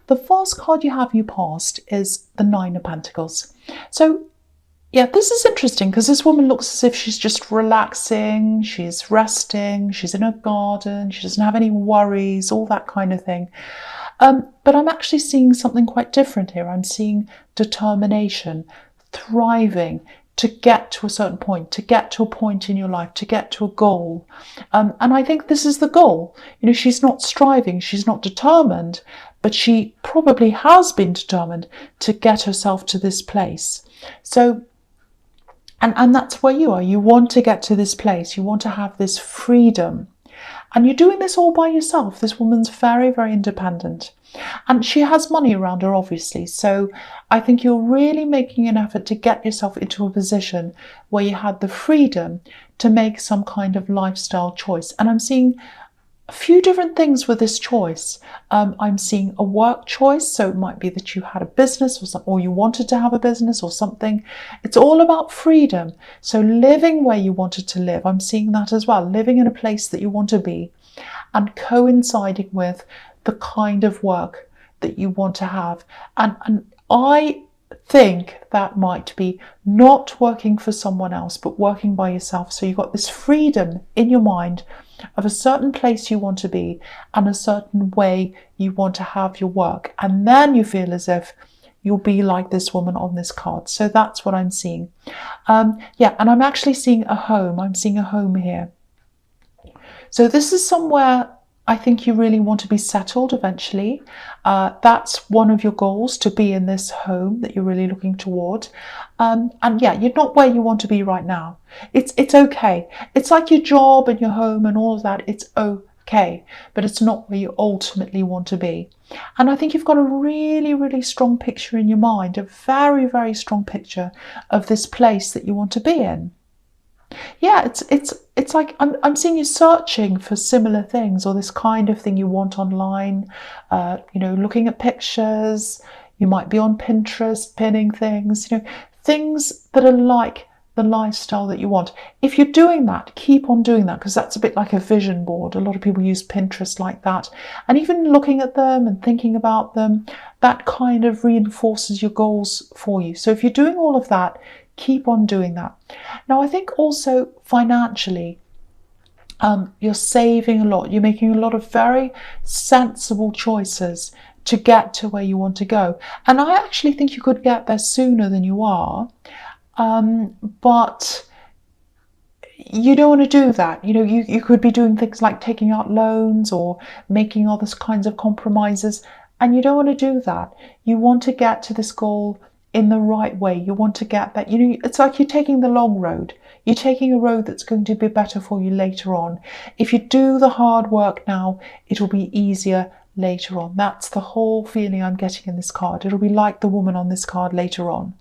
The first card you have, you passed, is the Nine of Pentacles. So yeah, this is interesting because this woman looks as if she's just relaxing, she's resting, she's in her garden, she doesn't have any worries, all that kind of thing. But I'm actually seeing something quite different here. I'm seeing determination, thriving, to get to a certain point, to get to a point in your life, to get to a goal. And I think this is the goal. You know, she's not striving, she's not determined, but she probably has been determined to get herself to this place. So, and that's where you are. You want to get to this place. You want to have this freedom. And you're doing this all by yourself. This woman's very, very independent. And she has money around her, obviously. So I think you're really making an effort to get yourself into a position where you had the freedom to make some kind of lifestyle choice. And I'm seeing a few different things with this choice. I'm seeing a work choice, so it might be that you had a business or something, or you wanted to have a business or something. It's all about freedom. So living where you wanted to live, I'm seeing that as well. Living in a place that you want to be, and coinciding with the kind of work that you want to have. And I think that might be not working for someone else, but working by yourself. So you've got this freedom in your mind of a certain place you want to be and a certain way you want to have your work. And then you feel as if you'll be like this woman on this card. So that's what I'm seeing. Yeah, and I'm actually seeing a home. I'm seeing a home here. So this is somewhere I think you really want to be settled eventually. That's one of your goals, to be in this home that you're really looking toward. And yeah, you're not where you want to be right now. It's okay. It's like your job and your home and all of that. It's okay, but it's not where you ultimately want to be. And I think you've got a really, really strong picture in your mind, a very, very strong picture of this place that you want to be in. Yeah, it's like I'm seeing you searching for similar things, or this kind of thing you want online. You know, looking at pictures. You might be on Pinterest pinning things. You know, things that are like the lifestyle that you want. If you're doing that, keep on doing that, because that's a bit like a vision board. A lot of people use Pinterest like that, and even looking at them and thinking about them, that kind of reinforces your goals for you. So if you're doing all of that, keep on doing that. Now, I think also financially, you're saving a lot. You're making a lot of very sensible choices to get to where you want to go. And I actually think you could get there sooner than you are. But you don't want to do that. You know, you could be doing things like taking out loans or making other kinds of compromises. And you don't want to do that. You want to get to this goal in the right way. You want to get that, you know, it's like you're taking the long road. You're taking a road that's going to be better for you later on. If you do the hard work now, it'll be easier later on. That's the whole feeling I'm getting in this card. It'll be like the woman on this card later on.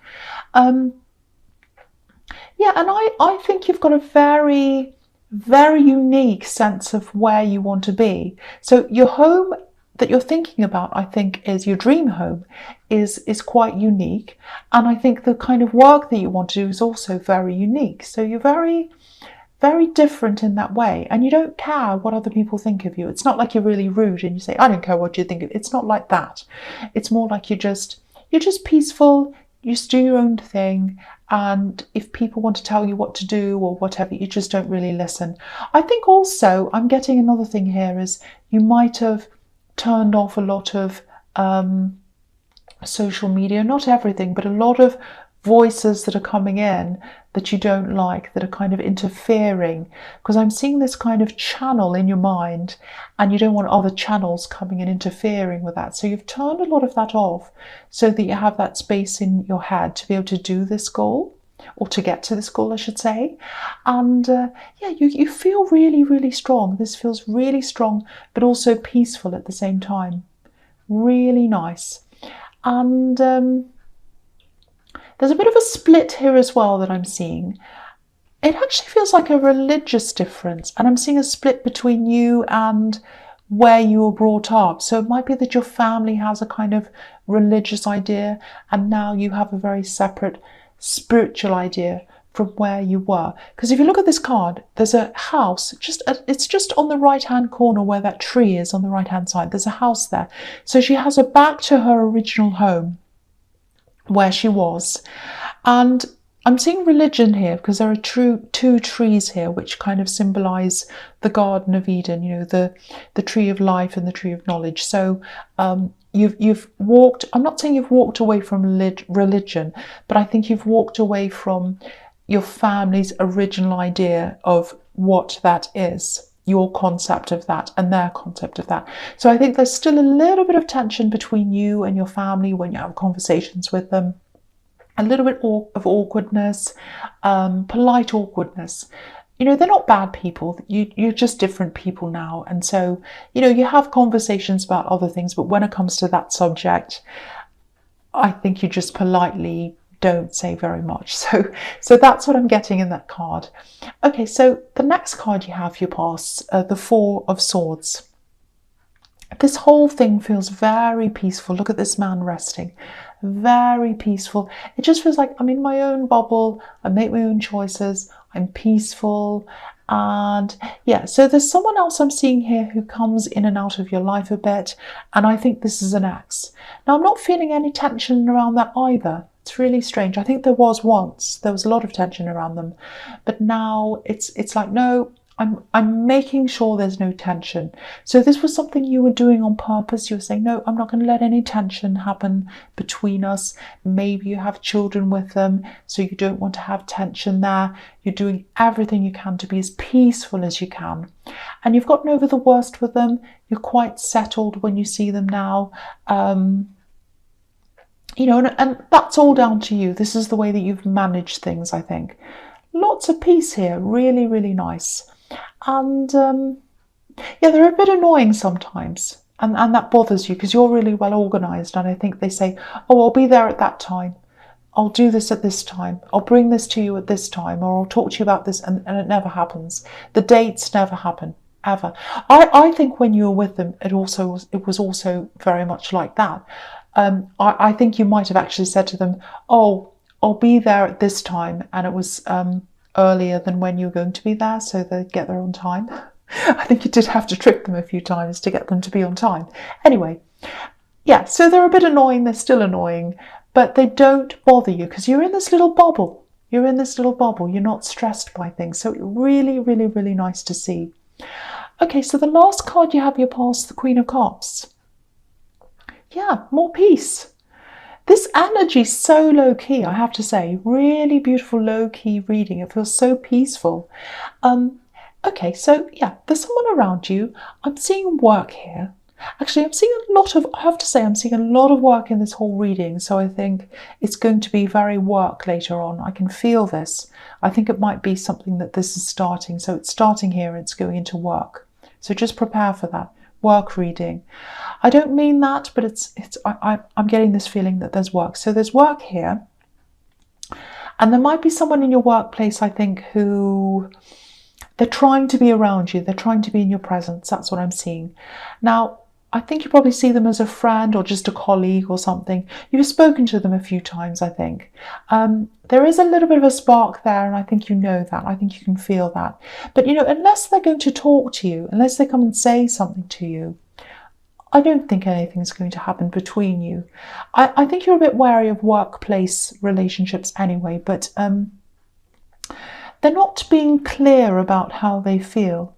Yeah, and I think you've got a very, very unique sense of where you want to be. So your home that you're thinking about, I think, is your dream home, is quite unique. And I think the kind of work that you want to do is also very unique. So you're very, very different in that way. And you don't care what other people think of you. It's not like you're really rude and you say, I don't care what you think of. It's not like that. It's more like you're just peaceful. You just do your own thing. And if people want to tell you what to do or whatever, you just don't really listen. I think also, I'm getting another thing here, is you might have turned off a lot of social media, not everything, but a lot of voices that are coming in that you don't like, that are kind of interfering, because I'm seeing this kind of channel in your mind and you don't want other channels coming and interfering with that. So you've turned a lot of that off so that you have that space in your head to be able to do this goal, or to get to this goal, I should say. And yeah, you feel really, really strong. This feels really strong, but also peaceful at the same time. Really nice. And there's a bit of a split here as well that I'm seeing. It actually feels like a religious difference, and I'm seeing a split between you and where you were brought up. So it might be that your family has a kind of religious idea, and now you have a very separate spiritual idea from where you were. Because if you look at this card, there's a house, it's just on the right-hand corner where that tree is on the right-hand side. There's a house there. So she has her back to her original home where she was. And I'm seeing religion here because there are two trees here which kind of symbolize the Garden of Eden, you know, the tree of life and the tree of knowledge. So you've walked, I'm not saying you've walked away from religion, but I think you've walked away from your family's original idea of what that is, your concept of that and their concept of that. So I think there's still a little bit of tension between you and your family when you have conversations with them. A little bit of awkwardness, polite awkwardness. You know, they're not bad people. You're just different people now. And so, you know, you have conversations about other things, but when it comes to that subject, I think you just politely don't say very much. So that's what I'm getting in that card. Okay, so the next card you have, your past, the Four of Swords. This whole thing feels very peaceful. Look at this man resting. Very peaceful. It just feels like I'm in my own bubble. I make my own choices. I'm peaceful. And yeah, so there's someone else I'm seeing here who comes in and out of your life a bit. And I think this is an ex. Now, I'm not feeling any tension around that either. It's really strange. I think there was once. There was a lot of tension around them. But now it's like, no, I'm making sure there's no tension. So this was something you were doing on purpose. You were saying, no, I'm not going to let any tension happen between us. Maybe you have children with them, so you don't want to have tension there. You're doing everything you can to be as peaceful as you can. And you've gotten over the worst with them. You're quite settled when you see them now. You know, and that's all down to you. This is the way that you've managed things, I think. Lots of peace here. Really, really nice. And yeah, they're a bit annoying sometimes. And that bothers you because you're really well organised. And I think they say, oh, I'll be there at that time. I'll do this at this time. I'll bring this to you at this time. Or I'll talk to you about this. And it never happens. The dates never happen, ever. I think when you were with them, it was also very much like that. I think you might have actually said to them, oh, I'll be there at this time. And it was earlier than when you were going to be there, so they'd get there on time. I think you did have to trick them a few times to get them to be on time. Anyway, yeah, so they're a bit annoying. They're still annoying, but they don't bother you because you're in this little bubble. You're in this little bubble. You're not stressed by things. So really, really, really nice to see. Okay, so the last card you have your past, the Queen of Cups. Yeah, more peace. This energy is so low-key, I have to say. Really beautiful low-key reading. It feels so peaceful. Okay, so yeah, there's someone around you. I'm seeing work here. Actually, I'm seeing I'm seeing a lot of work in this whole reading. So I think it's going to be very work later on. I can feel this. I think it might be something that this is starting. So it's starting here and it's going into work. So just prepare for that. Work reading. I don't mean that, but I'm getting this feeling that there's work. So there's work here. And there might be someone in your workplace, I think, who they're trying to be around you. They're trying to be in your presence. That's what I'm seeing. Now, I think you probably see them as a friend or just a colleague or something. You've spoken to them a few times, I think. There is a little bit of a spark there, and I think you know that. I think you can feel that. But, you know, unless they're going to talk to you, unless they come and say something to you, I don't think anything's going to happen between you. I think you're a bit wary of workplace relationships anyway, but they're not being clear about how they feel.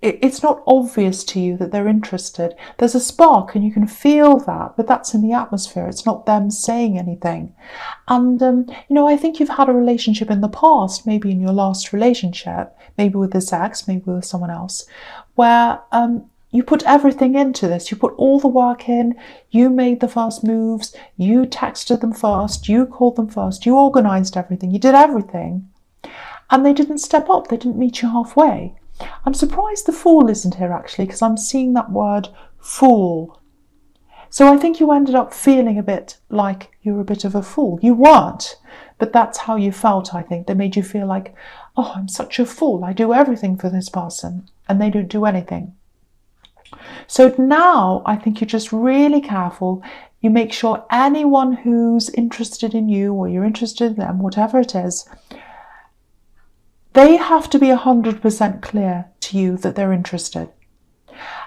It's not obvious to you that they're interested. There's a spark and you can feel that, but that's in the atmosphere. It's not them saying anything. And, you know, I think you've had a relationship in the past, maybe in your last relationship, maybe with this ex, maybe with someone else, where you put everything into this. You put all the work in, you made the first moves, you texted them first, you called them first, you organised everything, you did everything. And they didn't step up, they didn't meet you halfway. I'm surprised the Fool isn't here actually, because I'm seeing that word fool. So I think you ended up feeling a bit like you were a bit of a fool. You weren't, but that's how you felt, I think. They made you feel like, oh, I'm such a fool. I do everything for this person and they don't do anything. So now I think you're just really careful. You make sure anyone who's interested in you or you're interested in them, whatever it is, They have to be 100% clear to you that they're interested.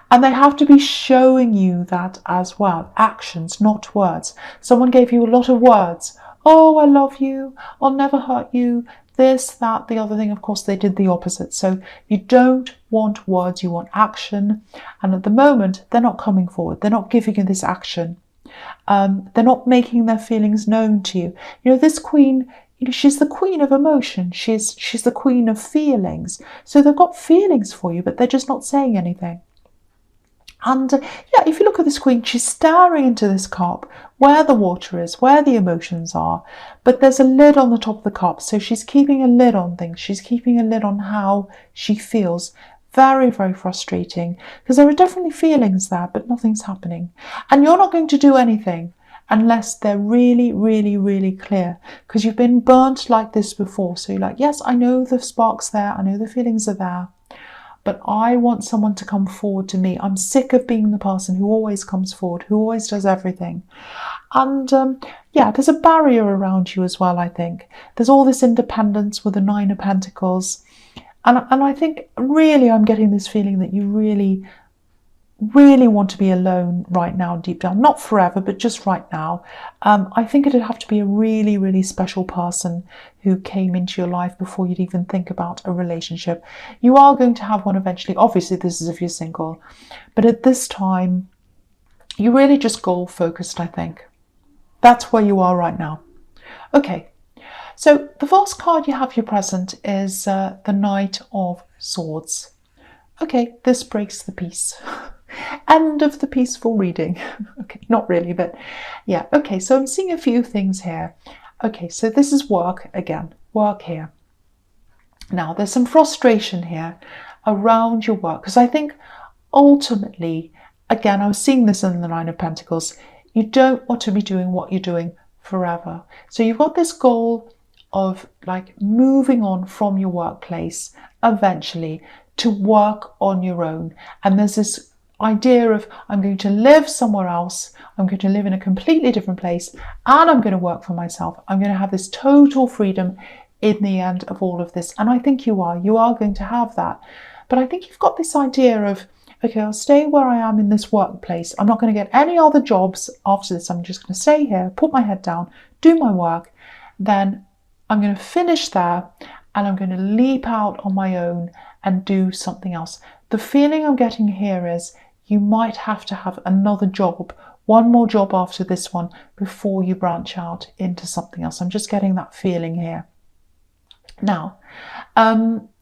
And they have to be showing you that as well. Actions, not words. Someone gave you a lot of words. Oh, I love you. I'll never hurt you. This, that, the other thing. Of course, they did the opposite. So you don't want words, you want action. And at the moment, they're not coming forward. They're not giving you this action. They're not making their feelings known to you. You know, this queen, she's the queen of emotion. She's the queen of feelings. So they've got feelings for you, but they're just not saying anything. And yeah, if you look at this queen, she's staring into this cup where the water is, where the emotions are, but there's a lid on the top of the cup. So she's keeping a lid on things. She's keeping a lid on how she feels. Very, very frustrating, because there are definitely feelings there, but nothing's happening. And you're not going to do anything unless they're really, really, really clear, because you've been burnt like this before. So you're like, yes, I know the spark's there. I know the feelings are there. But I want someone to come forward to me. I'm sick of being the person who always comes forward, who always does everything. And yeah, there's a barrier around you as well, I think. There's all this independence with the Nine of Pentacles. And I think really I'm getting this feeling that you really, really want to be alone right now, deep down. Not forever, but just right now. I think it'd have to be a really, really special person who came into your life before you'd even think about a relationship. You are going to have one eventually. Obviously, this is if you're single. But at this time, you're really just goal-focused, I think. That's where you are right now. Okay, so the first card you have here present is the Knight of Swords. Okay, this breaks the peace. End of the peaceful reading. Okay, not really, but yeah. Okay, so I'm seeing a few things here. Okay, so this is work again. Work here. Now, there's some frustration here around your work, because I think ultimately, again, I was seeing this in the Nine of Pentacles, you don't want to be doing what you're doing forever. So you've got this goal of like moving on from your workplace eventually to work on your own. And there's this idea of, I'm going to live somewhere else, I'm going to live in a completely different place, and I'm going to work for myself. I'm going to have this total freedom in the end of all of this. And I think you are going to have that. But I think you've got this idea of, okay, I'll stay where I am in this workplace. I'm not going to get any other jobs after this. I'm just going to stay here, put my head down, do my work. Then I'm going to finish there, and I'm going to leap out on my own and do something else. The feeling I'm getting here is you might have to have another job, one more job after this one, before you branch out into something else. I'm just getting that feeling here. Now,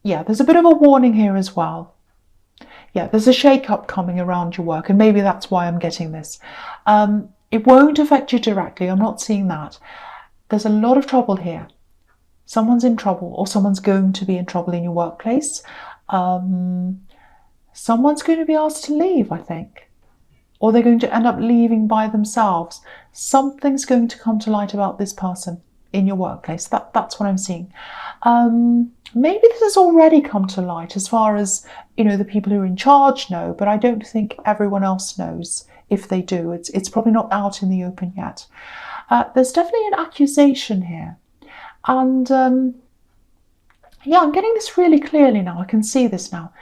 yeah, there's a bit of a warning here as well. Yeah, there's a shake-up coming around your work, and maybe that's why I'm getting this. It won't affect you directly. I'm not seeing that. There's a lot of trouble here. Someone's in trouble, or someone's going to be in trouble in your workplace. Someone's going to be asked to leave, I think. Or they're going to end up leaving by themselves. Something's going to come to light about this person in your workplace. That's what I'm seeing. Maybe this has already come to light as far as, the people who are in charge know, but I don't think everyone else knows. If they do, it's probably not out in the open yet. There's definitely an accusation here. And yeah, I'm getting this really clearly now. I can see this now.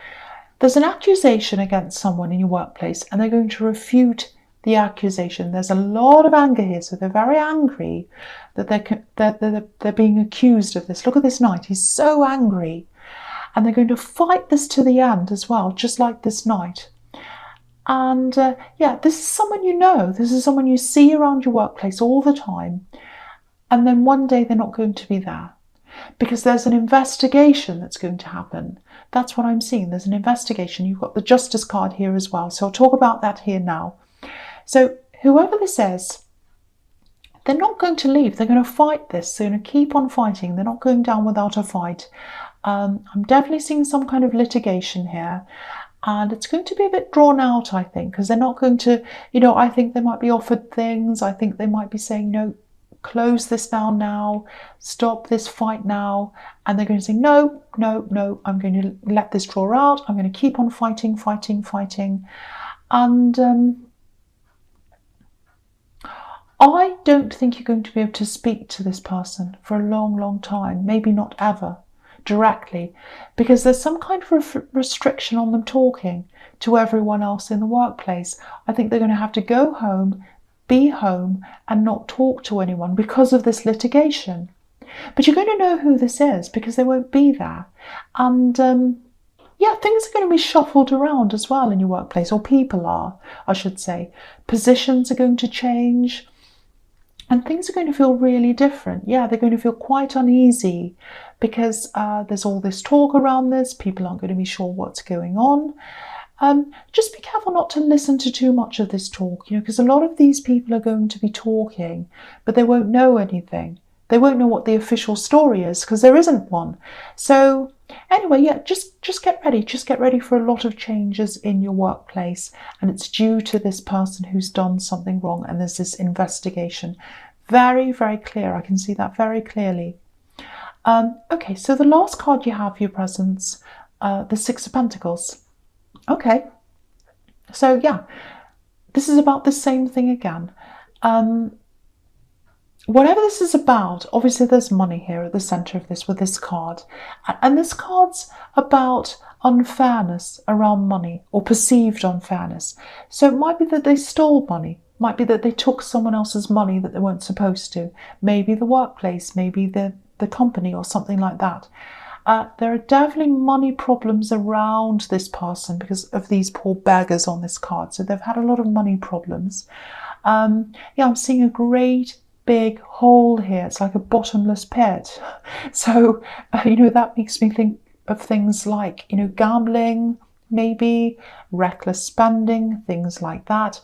There's an accusation against someone in your workplace, and they're going to refute the accusation. There's a lot of anger here, so they're very angry that they're being accused of this. Look at this knight. He's so angry. And they're going to fight this to the end as well, just like this knight. And yeah, this is someone you know. This is someone you see around your workplace all the time. And then one day they're not going to be there, because there's an investigation that's going to happen. That's what I'm seeing. There's an investigation. You've got the Justice card here as well. So I'll talk about that here now. So whoever this is, they're not going to leave. They're going to fight this. They're going to keep on fighting. They're not going down without a fight. I'm definitely seeing some kind of litigation here. And it's going to be a bit drawn out, I think, because they're not going to, I think they might be offered things. I think they might be saying, close this down now, stop this fight now. And they're going to say, no, I'm going to let this draw out. I'm going to keep on fighting. And I don't think you're going to be able to speak to this person for a long, long time. Maybe not ever. directly, because there's some kind of restriction on them talking to everyone else in the workplace. I think they're going to have to go home, be home, and not talk to anyone because of this litigation. But you're going to know who this is because they won't be there. And yeah, things are going to be shuffled around as well in your workplace, or people are, I should say. Positions are going to change. And things are going to feel really different. Yeah, they're going to feel quite uneasy because there's all this talk around this. People aren't going to be sure what's going on. Just be careful not to listen to too much of this talk, because a lot of these people are going to be talking, but they won't know anything. They won't know what the official story is because there isn't one. So anyway, yeah, just get ready. Just get ready for a lot of changes in your workplace, and it's due to this person who's done something wrong, and there's this investigation. Very, very clear. I can see that very clearly. Okay, so the last card you have for your presents, the Six of Pentacles. Okay, so yeah, this is about the same thing again. Whatever this is about, obviously there's money here at the centre of this with this card. And this card's about unfairness around money, or perceived unfairness. So it might be that they stole money. Might be that they took someone else's money that they weren't supposed to. Maybe the workplace, maybe the company, or something like that. There are definitely money problems around this person because of these poor beggars on this card. So they've had a lot of money problems. Yeah, I'm seeing a great big hole here. It's like a bottomless pit. So, that makes me think of things like, gambling, maybe, reckless spending, things like that.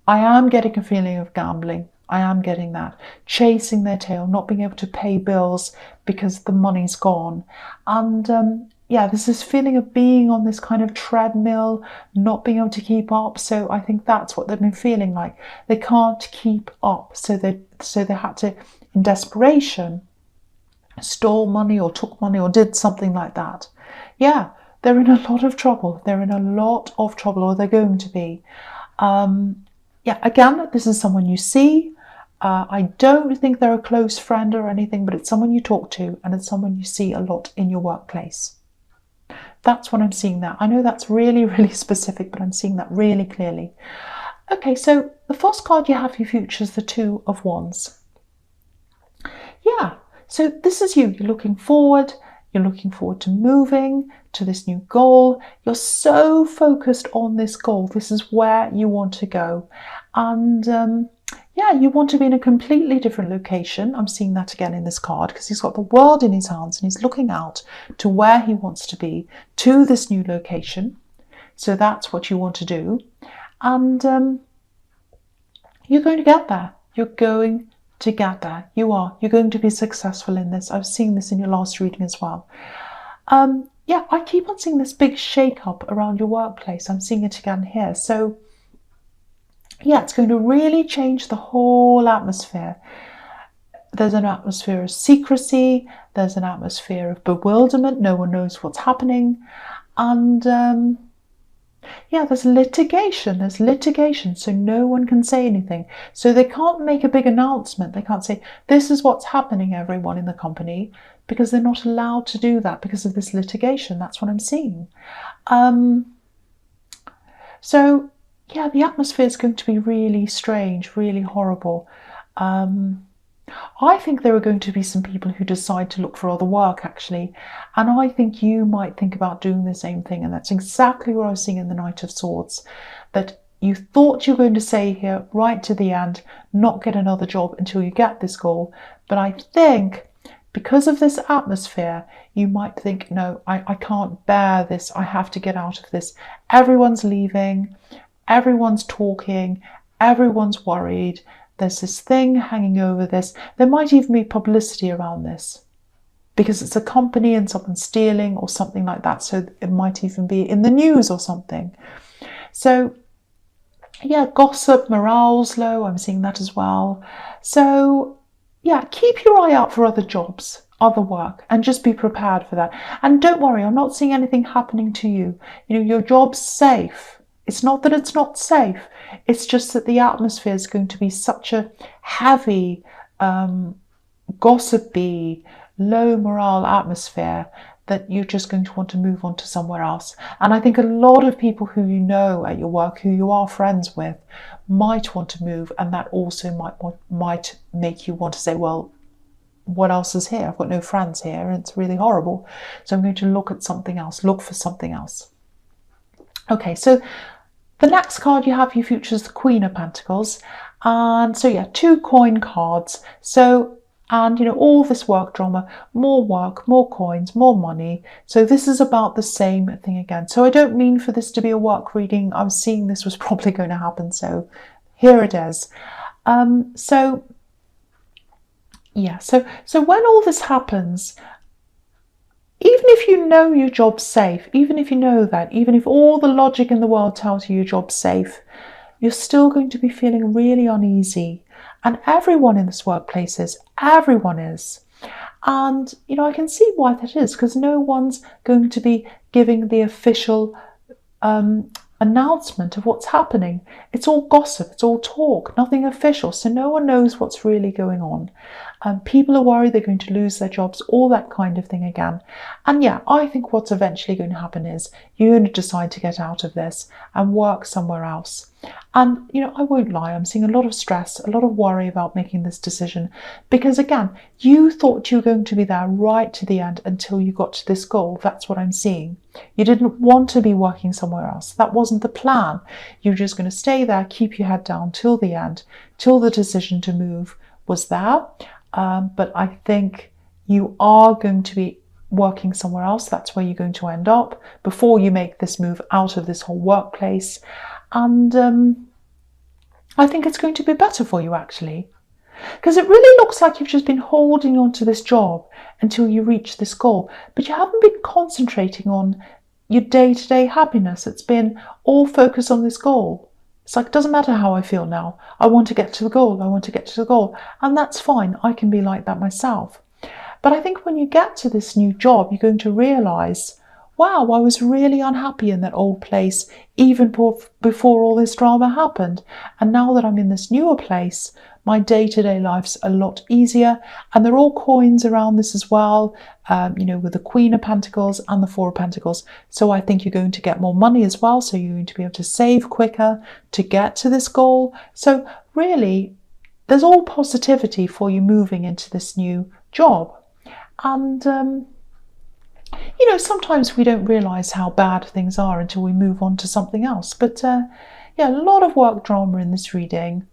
I am getting a feeling of gambling. I am getting that. Chasing their tail, not being able to pay bills because the money's gone. And yeah, there's this feeling of being on this kind of treadmill, not being able to keep up. So I think that's what they've been feeling like. They can't keep up. So they had to, in desperation, stole money or took money or did something like that. Yeah, they're in a lot of trouble. They're in a lot of trouble, or they're going to be. Yeah, again, this is someone you see. I don't think they're a close friend or anything, but it's someone you talk to, and it's someone you see a lot in your workplace. That's what I'm seeing there. I know that's really, really specific, but I'm seeing that really clearly. Okay, so the first card you have for your future is the Two of Wands. Yeah, so this is you. You're looking forward. You're looking forward to moving to this new goal. You're so focused on this goal. This is where you want to go. And yeah, you want to be in a completely different location. I'm seeing that again in this card because he's got the world in his hands and he's looking out to where he wants to be, to this new location. So that's what you want to do. And you're going to get there. You're going to get there. You are. You're going to be successful in this. I've seen this in your last reading as well. Yeah, I keep on seeing this big shake-up around your workplace. I'm seeing it again here. So yeah, it's going to really change the whole atmosphere. There's an atmosphere of secrecy. There's an atmosphere of bewilderment. No one knows what's happening. And yeah, there's litigation. There's litigation, so no one can say anything. So they can't make a big announcement. They can't say, this is what's happening, everyone in the company, because they're not allowed to do that because of this litigation. That's what I'm seeing. So yeah, the atmosphere is going to be really strange, really horrible. I think there are going to be some people who decide to look for other work, actually. And I think you might think about doing the same thing. And that's exactly what I was seeing in the Knight of Swords. That you thought you were going to stay here right to the end, not get another job until you get this goal. But I think because of this atmosphere, you might think, no, I can't bear this. I have to get out of this. Everyone's leaving. Everyone's talking. Everyone's worried. There's this thing hanging over this. There might even be publicity around this because it's a company and someone's stealing or something like that. So it might even be in the news or something. So yeah, gossip, morale's low. I'm seeing that as well. So yeah, keep your eye out for other jobs, other work, and just be prepared for that. And don't worry, I'm not seeing anything happening to you. Your job's safe. It's not that it's not safe. It's just that the atmosphere is going to be such a heavy, gossipy, low morale atmosphere that you're just going to want to move on to somewhere else. And I think a lot of people who you know at your work, who you are friends with, might want to move, and that also might make you want to say, well, what else is here? I've got no friends here, and it's really horrible. So I'm going to look at something else, look for something else. Okay, so the next card you have for your future is the Queen of Pentacles. And so yeah, 2 coin cards. So, and all this work drama, more work, more coins, more money. So this is about the same thing again. So I don't mean for this to be a work reading. I'm seeing this was probably going to happen. So here it is. So yeah, so when all this happens, even if you know your job's safe, even if you know that, even if all the logic in the world tells you your job's safe, you're still going to be feeling really uneasy. And everyone in this workplace is. Everyone is. And, I can see why that is, because no one's going to be giving the official announcement of what's happening. It's all gossip, it's all talk, nothing official. So no one knows what's really going on. People are worried they're going to lose their jobs, all that kind of thing again. And yeah, I think what's eventually going to happen is you're going to decide to get out of this and work somewhere else. And, I won't lie, I'm seeing a lot of stress, a lot of worry about making this decision, because again, you thought you were going to be there right to the end until you got to this goal. That's what I'm seeing. You didn't want to be working somewhere else. That wasn't the plan. You're just going to stay there, keep your head down till the end, till the decision to move was there. But I think you are going to be working somewhere else. That's where you're going to end up before you make this move out of this whole workplace. And I think it's going to be better for you, actually, because it really looks like you've just been holding on to this job until you reach this goal, but you haven't been concentrating on your day-to-day happiness. It's been all focused on this goal. It's like, it doesn't matter how I feel now. I want to get to the goal. I want to get to the goal. And that's fine. I can be like that myself. But I think when you get to this new job, you're going to realize, wow, I was really unhappy in that old place even before all this drama happened. And now that I'm in this newer place, my day-to-day life's a lot easier. And there are all coins around this as well, with the Queen of Pentacles and the Four of Pentacles. So I think you're going to get more money as well. So you're going to be able to save quicker to get to this goal. So really, there's all positivity for you moving into this new job. And sometimes we don't realise how bad things are until we move on to something else. But yeah, a lot of work drama in this reading.